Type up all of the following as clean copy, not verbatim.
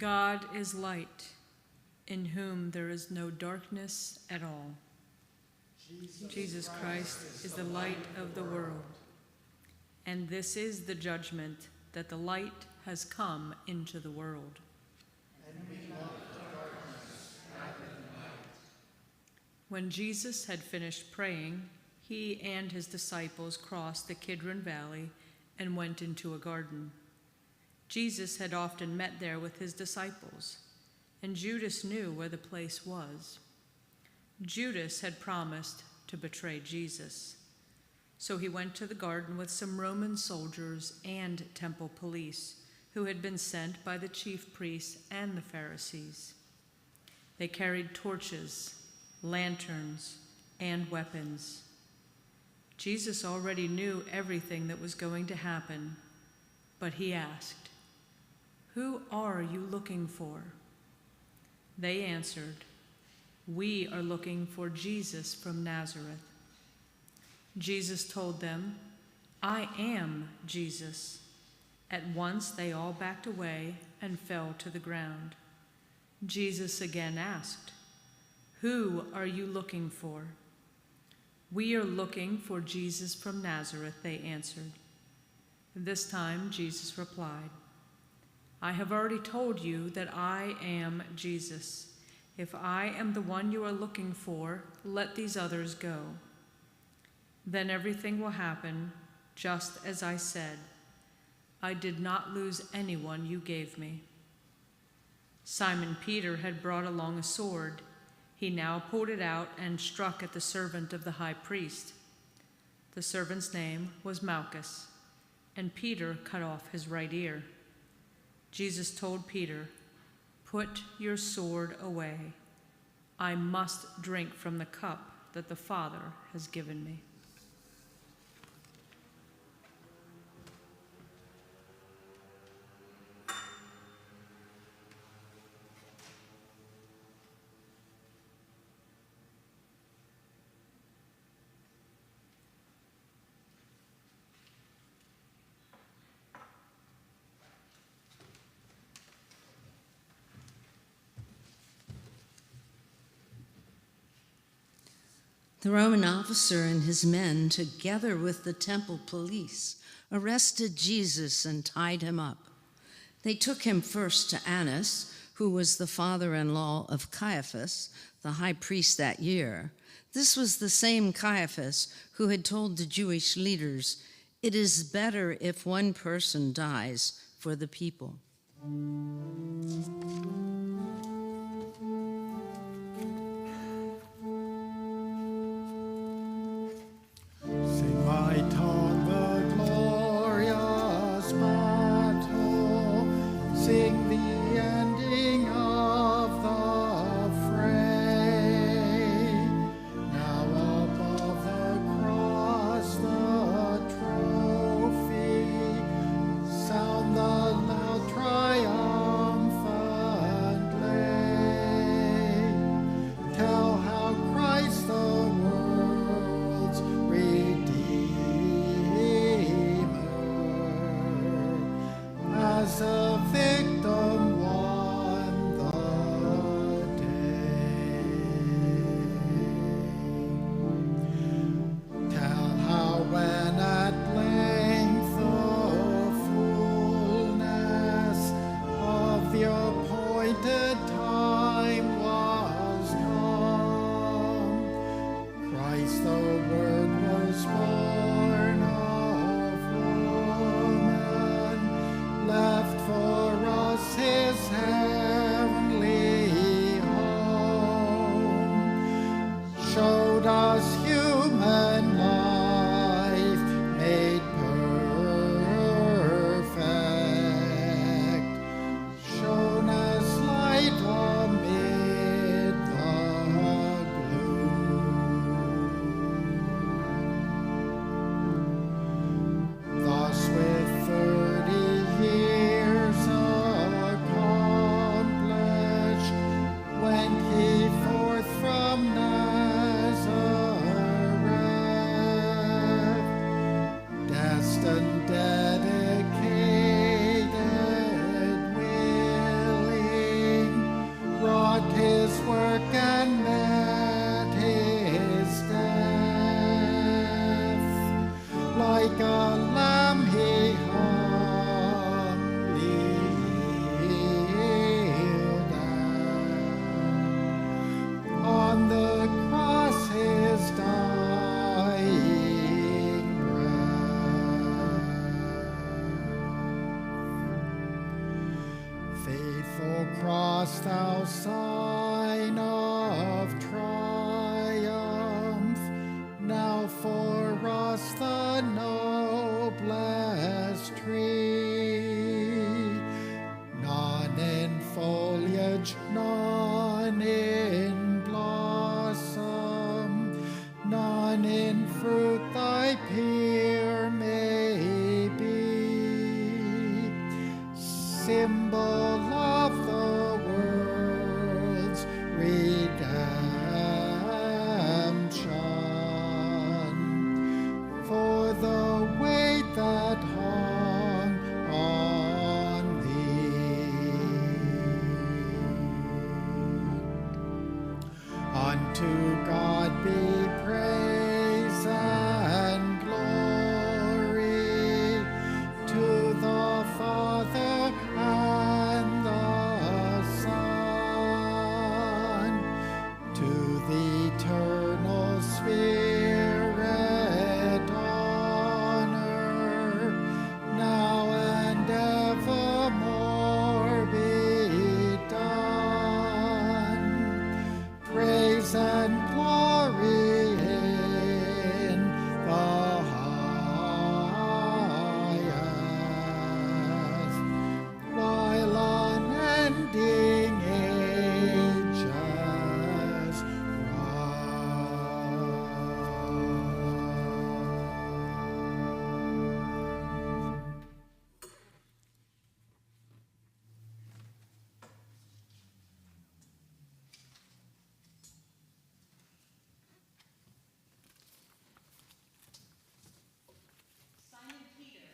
God is light, in whom there is no darkness at all. Jesus Christ is the light of the world, and this is the judgment, that the light has come into the world. And we love the darkness rather than light. When Jesus had finished praying, he and his disciples crossed the Kidron Valley and went into a garden. Jesus had often met there with his disciples, and Judas knew where the place was. Judas had promised to betray Jesus. So he went to the garden with some Roman soldiers and temple police who had been sent by the chief priests and the Pharisees. They carried torches, lanterns, and weapons. Jesus already knew everything that was going to happen, but he asked, "Who are you looking for?" They answered, "We are looking for Jesus from Nazareth." Jesus told them, "I am Jesus." At once they all backed away and fell to the ground. Jesus again asked, "Who are you looking for?" "We are looking for Jesus from Nazareth," they answered. This time Jesus replied, "I have already told you that I am Jesus. If I am the one you are looking for, let these others go. Then everything will happen just as I said. I did not lose anyone you gave me." Simon Peter had brought along a sword. He now pulled it out and struck at the servant of the high priest. The servant's name was Malchus, and Peter cut off his right ear. Jesus told Peter, "Put your sword away. I must drink from the cup that the Father has given me." The Roman officer and his men, together with the temple police, arrested Jesus and tied him up. They took him first to Annas, who was the father-in-law of Caiaphas, the high priest that year. This was the same Caiaphas who had told the Jewish leaders, "It is better if one person dies for the people." Sing my tongue the glorious battle, sing the ending of the fray. Now above the cross the trophy, sound the loud triumphant lay. Tell how Christ the world's as a victim won the day. Tell how when at length the fullness of the appointed time was come, Christ the Word was born of woman, left for us his heavenly home, showed us human life made perfect, shone as light amid the gloom. Thus with 30 years accomplished, went he forth from Nazareth, fruit thy pear may be, symbol of the world's redemption, for the weight that hung on thee. Unto God be praise and glory, to the Father and the Son, to the eternal Spirit, honor, now and evermore be done. Praise and glory in the highest, while unending ages run. Simon Peter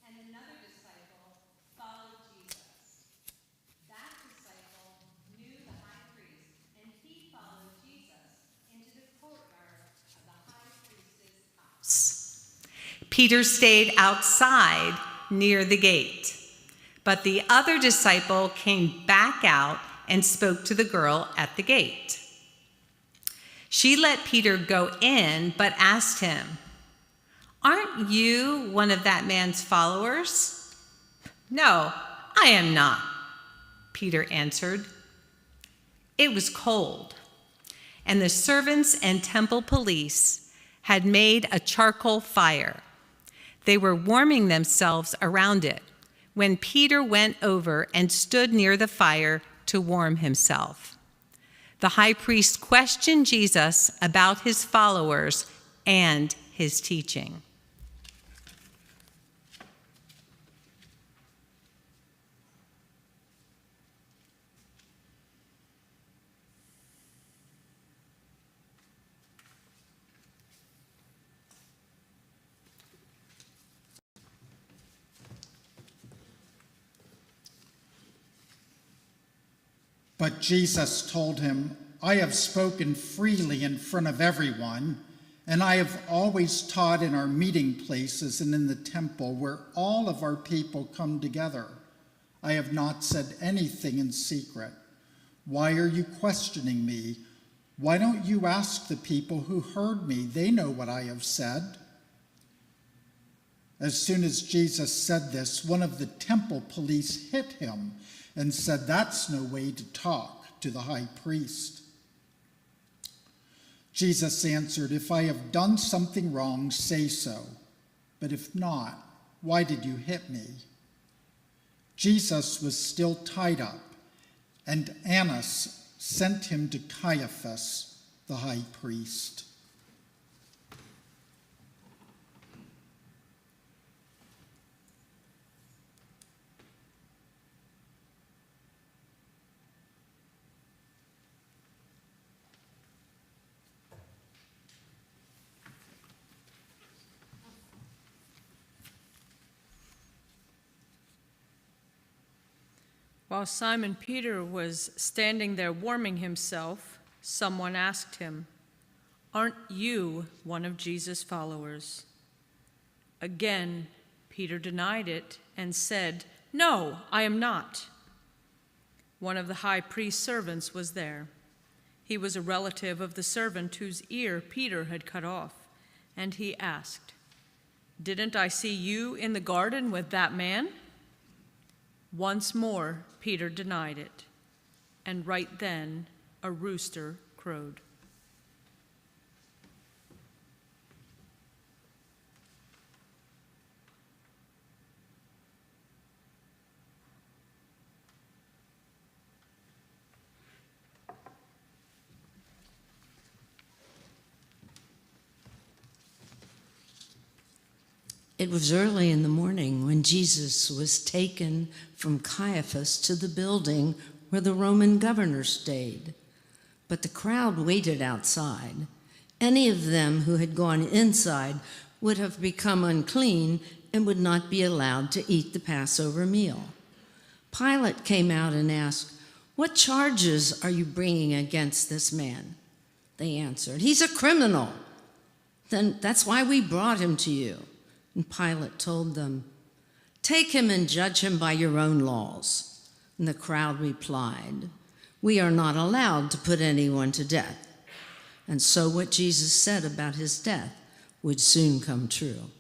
and another disciple followed Jesus. That disciple knew the high priest, and he followed Jesus into the courtyard of the high priest's house. Peter stayed outside near the gate, but the other disciple came back out and spoke to the girl at the gate. She let Peter go in, but asked him, "Aren't you one of that man's followers?" "No, I am not," Peter answered. It was cold, and the servants and temple police had made a charcoal fire. They were warming themselves around it when Peter went over and stood near the fire to warm himself. The high priest questioned Jesus about his followers and his teaching. But Jesus told him, I have spoken freely in front of everyone, and I have always taught in our meeting places and in the temple where all of our people come together. I have not said anything in secret. Why are you questioning me? Why don't you ask the people who heard me? They know what I have said. As soon as Jesus said this, one of the temple police hit him and said, "That's no way to talk to the high priest." Jesus answered, "If I have done something wrong, say so. But if not, why did you hit me?" Jesus was still tied up, and Annas sent him to Caiaphas, the high priest. While Simon Peter was standing there warming himself, someone asked him, "Aren't you one of Jesus' followers?" Again, Peter denied it and said, "No, I am not." One of the high priest's servants was there. He was a relative of the servant whose ear Peter had cut off, and he asked, "Didn't I see you in the garden with that man?" Once more, Peter denied it, and right then a rooster crowed. It was early in the morning when Jesus was taken from Caiaphas to the building where the Roman governor stayed. But the crowd waited outside. Any of them who had gone inside would have become unclean and would not be allowed to eat the Passover meal. Pilate came out and asked, "What charges are you bringing against this man?" They answered, "He's a criminal." "Then that's why we brought him to you." And Pilate told them, "Take him and judge him by your own laws." And the crowd replied, "We are not allowed to put anyone to death." And so what Jesus said about his death would soon come true.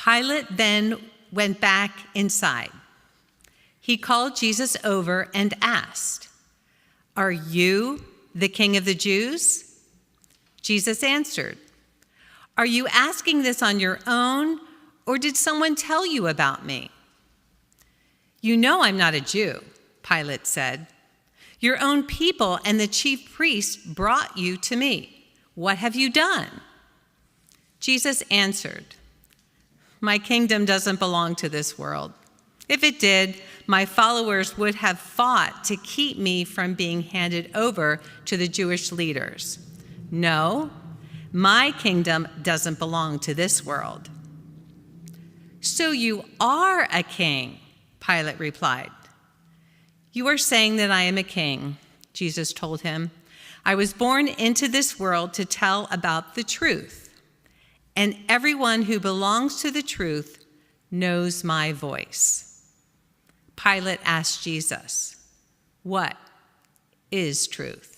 Pilate then went back inside. He called Jesus over and asked, "Are you the King of the Jews?" Jesus answered, "Are you asking this on your own, or did someone tell you about me?" "You know I'm not a Jew," Pilate said. "Your own people and the chief priests brought you to me. What have you done?" Jesus answered, "My kingdom doesn't belong to this world. If it did, my followers would have fought to keep me from being handed over to the Jewish leaders. No, my kingdom doesn't belong to this world." "So you are a king," Pilate replied. "You are saying that I am a king," Jesus told him. "I was born into this world to tell about the truth. And everyone who belongs to the truth knows my voice." Pilate asked Jesus, "What is truth?"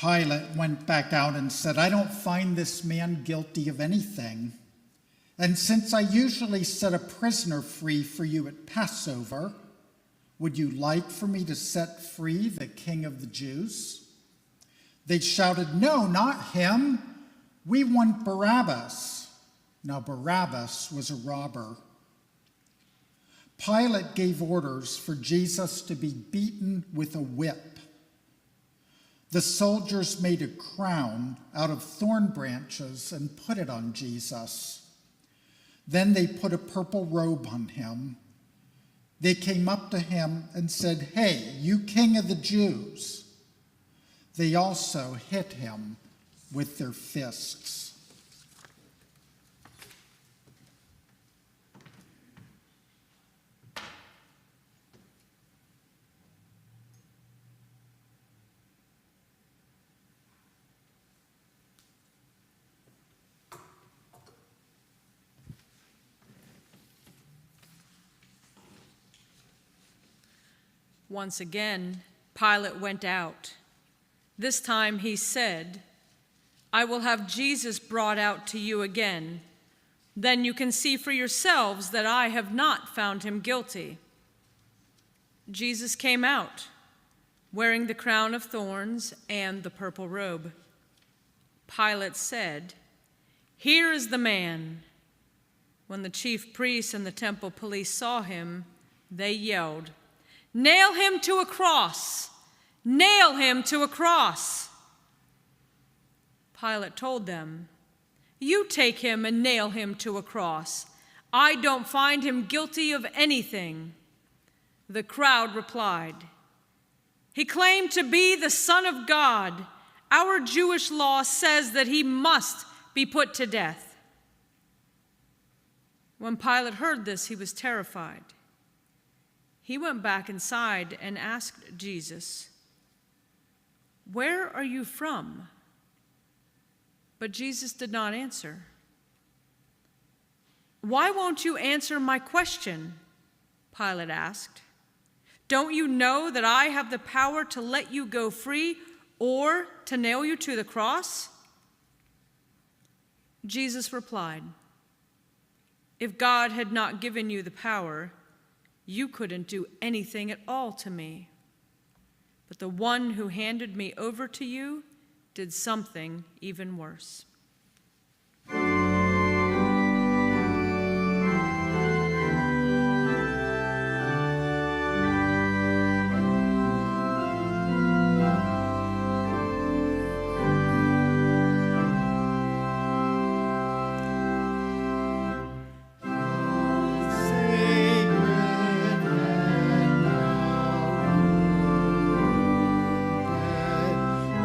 Pilate went back out and said, "I don't find this man guilty of anything. And since I usually set a prisoner free for you at Passover, would you like for me to set free the King of the Jews?" They shouted, "No, not him. We want Barabbas." Now Barabbas was a robber. Pilate gave orders for Jesus to be beaten with a whip. The soldiers made a crown out of thorn branches and put it on Jesus. Then they put a purple robe on him. They came up to him and said, "Hey, you King of the Jews." They also hit him with their fists. Once again, Pilate went out. This time he said, "I will have Jesus brought out to you again. Then you can see for yourselves that I have not found him guilty." Jesus came out, wearing the crown of thorns and the purple robe. Pilate said, "Here is the man." When the chief priests and the temple police saw him, they yelled, "Nail him to a cross! Nail him to a cross!" Pilate told them, "You take him and nail him to a cross. I don't find him guilty of anything." The crowd replied, "He claimed to be the Son of God. Our Jewish law says that he must be put to death." When Pilate heard this, he was terrified. He went back inside and asked Jesus, "Where are you from?" But Jesus did not answer. "Why won't you answer my question?" Pilate asked. "Don't you know that I have the power to let you go free or to nail you to the cross?" Jesus replied, "If God had not given you the power, you couldn't do anything at all to me. But the one who handed me over to you did something even worse."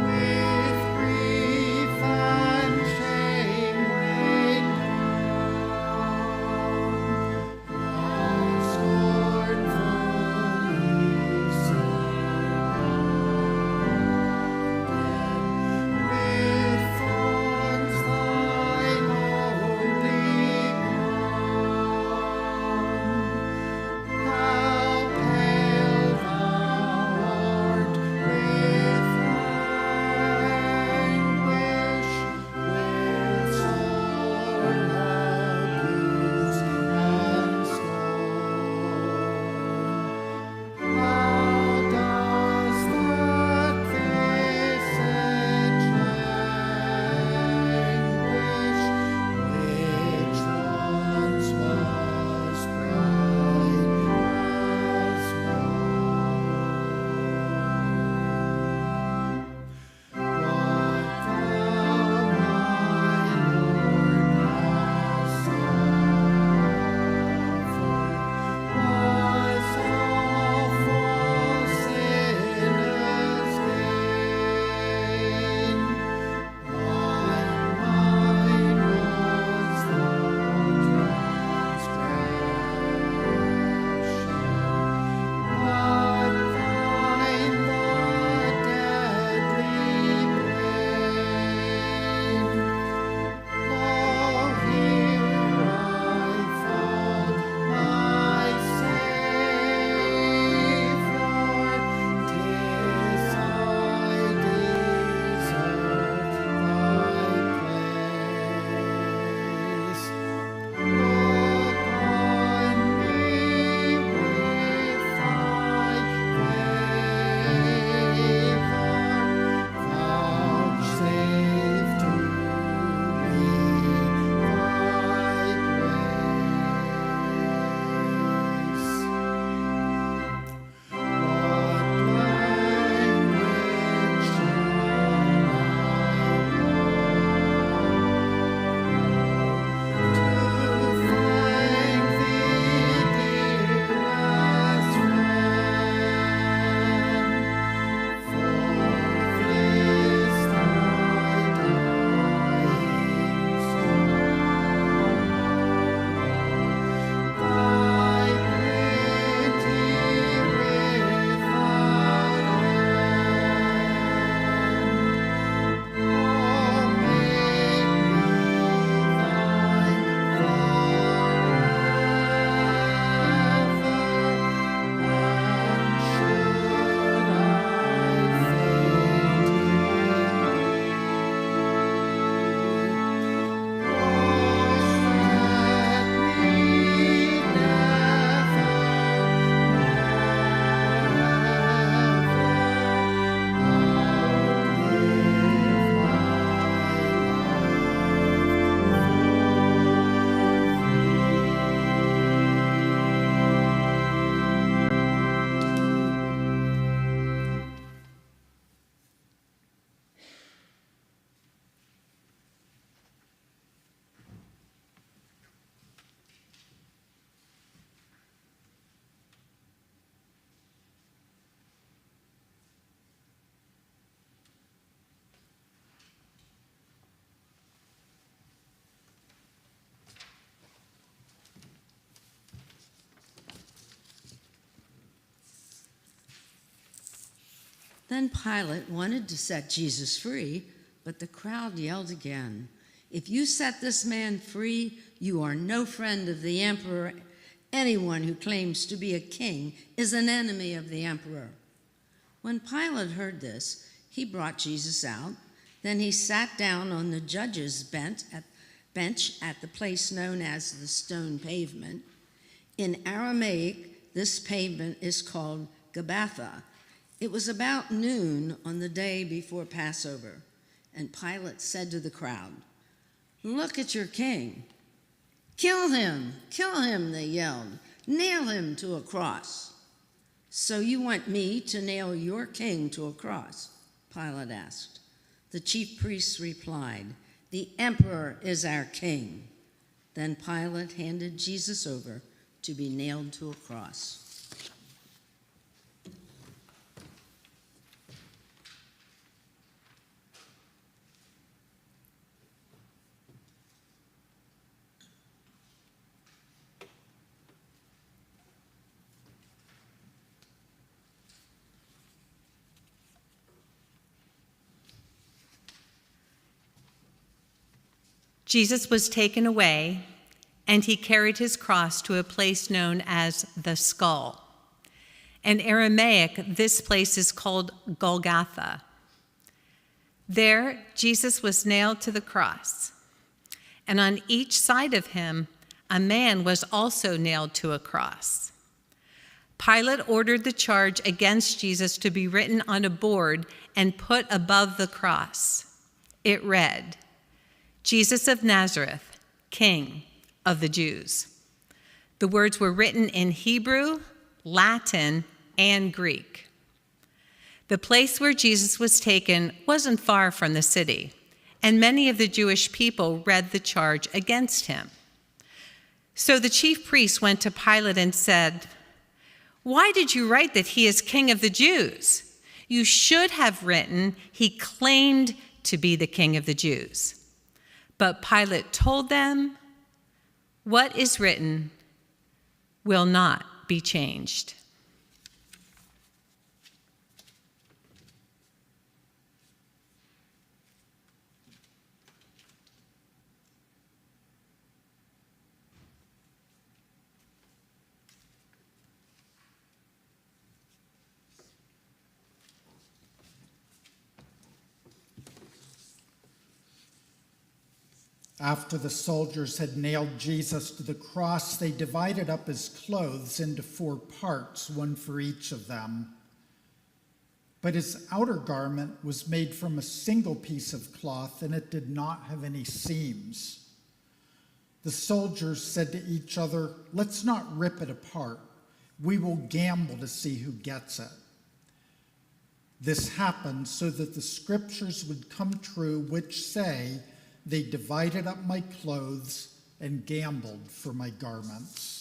With grief and Then Pilate wanted to set Jesus free, but the crowd yelled again, "If you set this man free, you are no friend of the emperor. Anyone who claims to be a king is an enemy of the emperor." When Pilate heard this, he brought Jesus out. Then he sat down on the judge's bench at the place known as the Stone Pavement. In Aramaic, this pavement is called Gabbatha. It was about noon on the day before Passover, and Pilate said to the crowd, "Look at your king." "Kill him, kill him," they yelled. "Nail him to a cross." "So you want me to nail your king to a cross?" Pilate asked. The chief priests replied, "The emperor is our king." Then Pilate handed Jesus over to be nailed to a cross. Jesus was taken away, and he carried his cross to a place known as the Skull. In Aramaic, this place is called Golgotha. There, Jesus was nailed to the cross, and on each side of him, a man was also nailed to a cross. Pilate ordered the charge against Jesus to be written on a board and put above the cross. It read, "Jesus of Nazareth, King of the Jews." The words were written in Hebrew, Latin, and Greek. The place where Jesus was taken wasn't far from the city, and many of the Jewish people read the charge against him. So the chief priests went to Pilate and said, "Why did you write that he is King of the Jews? You should have written he claimed to be the King of the Jews." But Pilate told them, "What is written will not be changed." After the soldiers had nailed Jesus to the cross, they divided up his clothes into 4 parts, one for each of them. But his outer garment was made from a single piece of cloth, and it did not have any seams. The soldiers said to each other, "Let's not rip it apart. We will gamble to see who gets it." This happened so that the scriptures would come true, which say, "They divided up my clothes and gambled for my garments."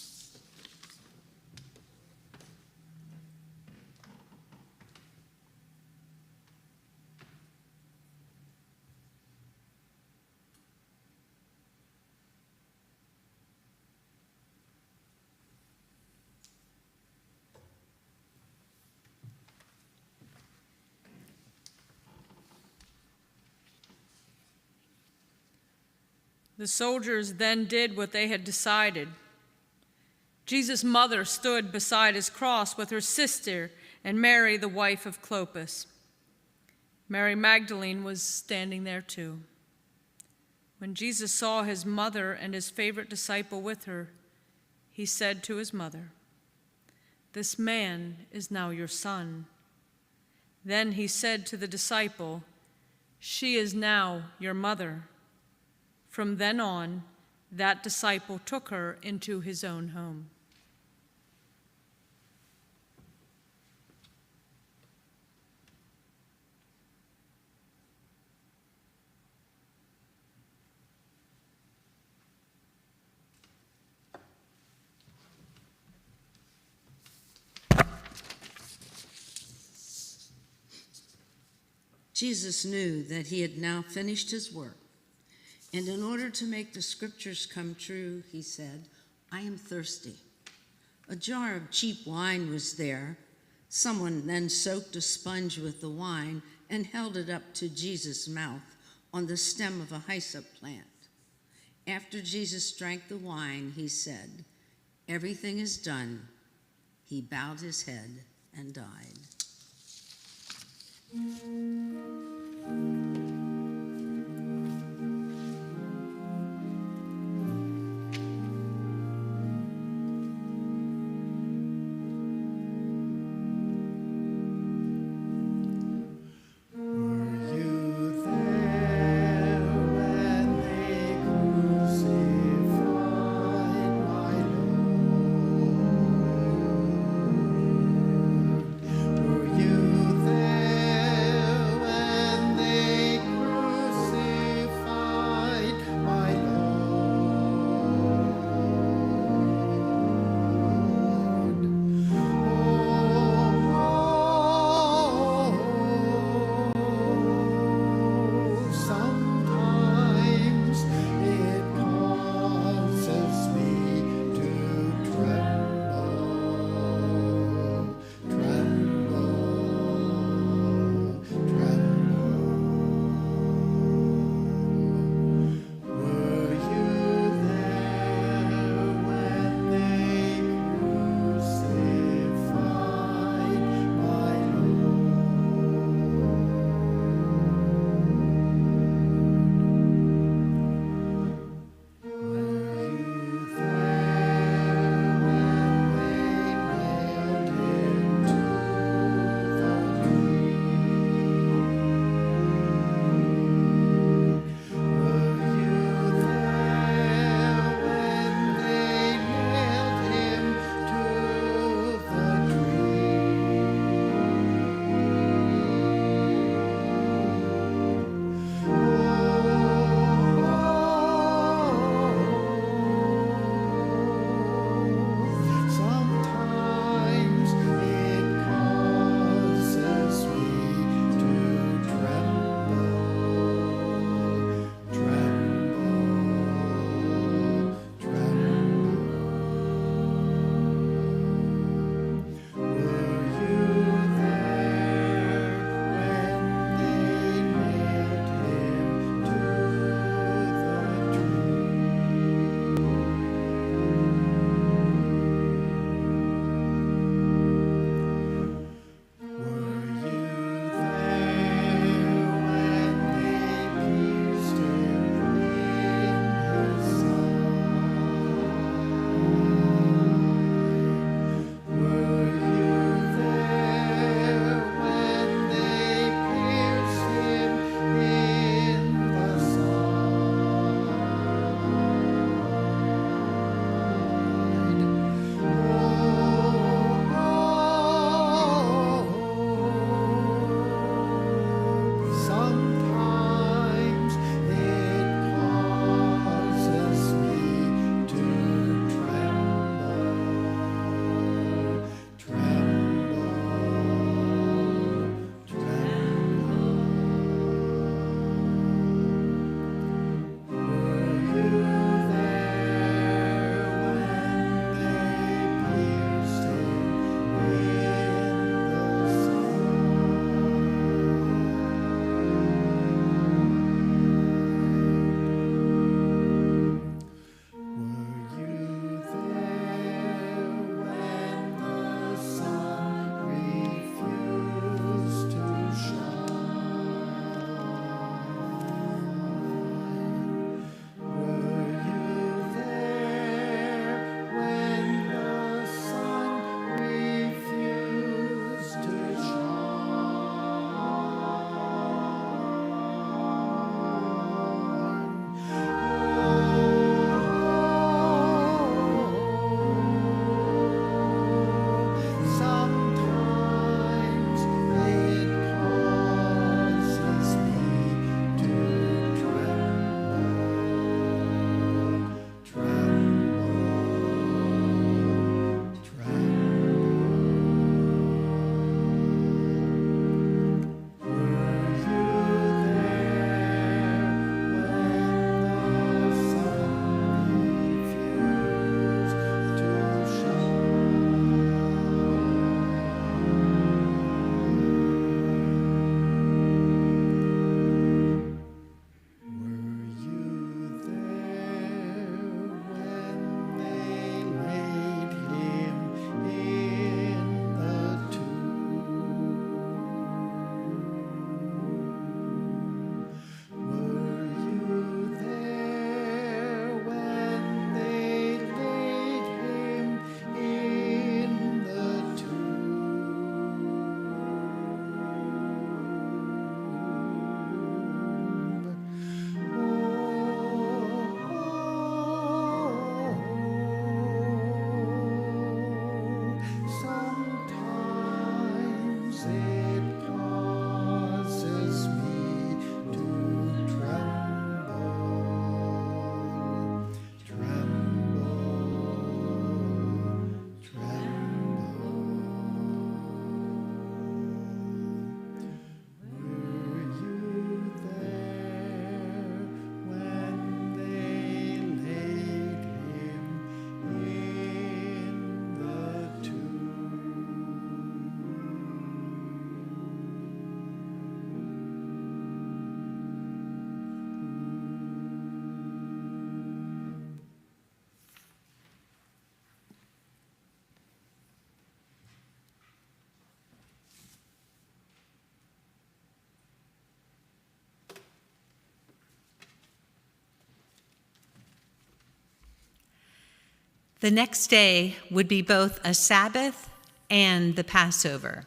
The soldiers then did what they had decided. Jesus' mother stood beside his cross with her sister and Mary, the wife of Clopas. Mary Magdalene was standing there too. When Jesus saw his mother and his favorite disciple with her, he said to his mother, "This man is now your son." Then he said to the disciple, "She is now your mother." From then on, that disciple took her into his own home. Jesus knew that he had now finished his work. And in order to make the scriptures come true, he said, "I am thirsty." A jar of cheap wine was there, Someone then soaked a sponge with the wine and held it up to Jesus' mouth on the stem of a hyssop plant. After Jesus drank the wine, he said, "Everything is done." He bowed his head and died. The next day would be both a Sabbath and the Passover.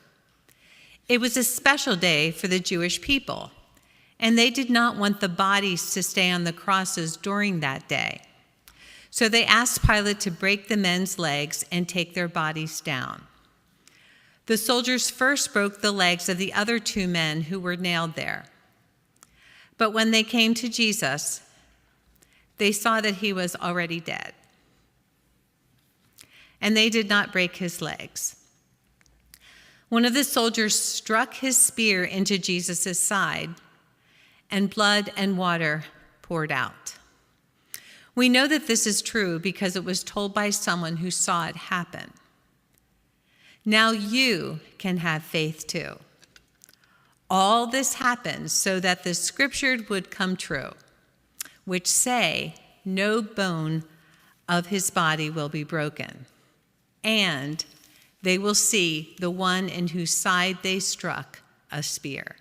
It was a special day for the Jewish people, and they did not want the bodies to stay on the crosses during that day. So they asked Pilate to break the men's legs and take their bodies down. The soldiers first broke the legs of the other 2 men who were nailed there. But when they came to Jesus, they saw that he was already dead. And they did not break his legs. One of the soldiers struck his spear into Jesus' side, and blood and water poured out. We know that this is true because it was told by someone who saw it happen. Now you can have faith too. All this happens so that the scripture would come true, which say, no bone of his body will be broken. And they will see the one in whose side they struck a spear.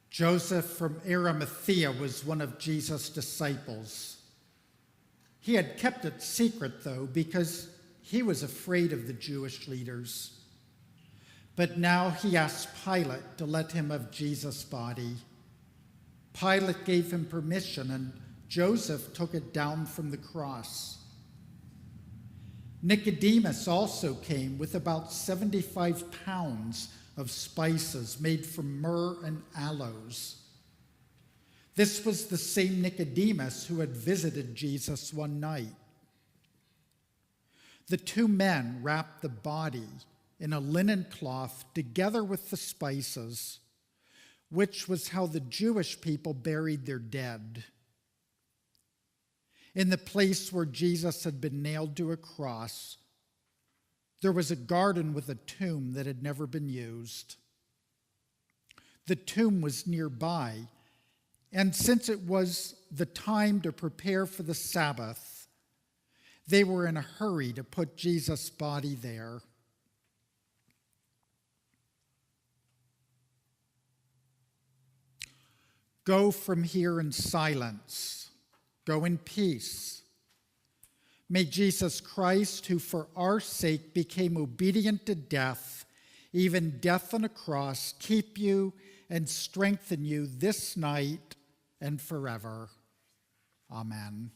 Joseph from Arimathea was one of Jesus' disciples. He had kept it secret, though, because he was afraid of the Jewish leaders. But now he asked Pilate to let him have Jesus' body. Pilate gave him permission, and Joseph took it down from the cross. Nicodemus also came with about 75 pounds of spices made from myrrh and aloes. This was the same Nicodemus who had visited Jesus one night. The 2 men wrapped the body in a linen cloth together with the spices, which was how the Jewish people buried their dead. In the place where Jesus had been nailed to a cross, there was a garden with a tomb that had never been used. The tomb was nearby, and since it was the time to prepare for the Sabbath, they were in a hurry to put Jesus' body there. Go from here in silence. Go in peace. May Jesus Christ, who for our sake became obedient to death, even death on a cross, keep you and strengthen you this night and forever. Amen.